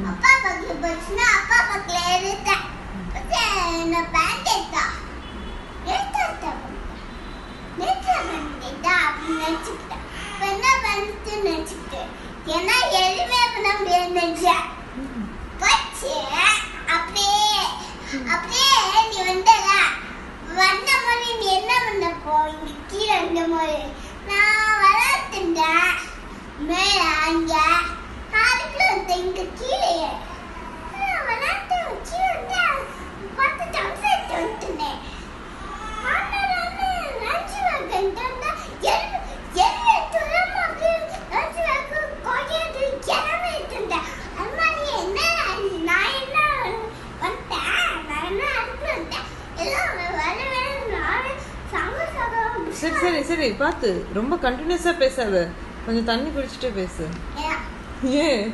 அப்பா பக்கத்துல போச்சுன்னா அப்பா பக்கத்துல எடுத்தேன். நான் பேண்ட் எடுத்தா அப்படின்னு நினைச்சுக்கிட்டேன். இப்ப என்ன பண்ணிட்டு நினைச்சுக்கிட்டேன். ஏன்னா எதுவுமே பண்ண முடியாது நினைச்சேன். போச்சு அப்படியே அப்படியே நீ வந்தல வந்த மாதிரி நீ என்ன பண்ண போ இங்க கீழே வந்த மாதிரி நான் வளர்த்துட்டேன். மேல அங்க அதுக்குள்ள வந்து இங்க கீழே விளையாட்டு கீழே வந்து பார்த்து ஜம்ப் எடுத்து வந்துட்டேன். சரி சரி சரி பார்த்து ரொம்ப கண்டினியூஸா பேசாத, கொஞ்சம் தண்ணி குடிச்சிட்டே பேசு. ஏன்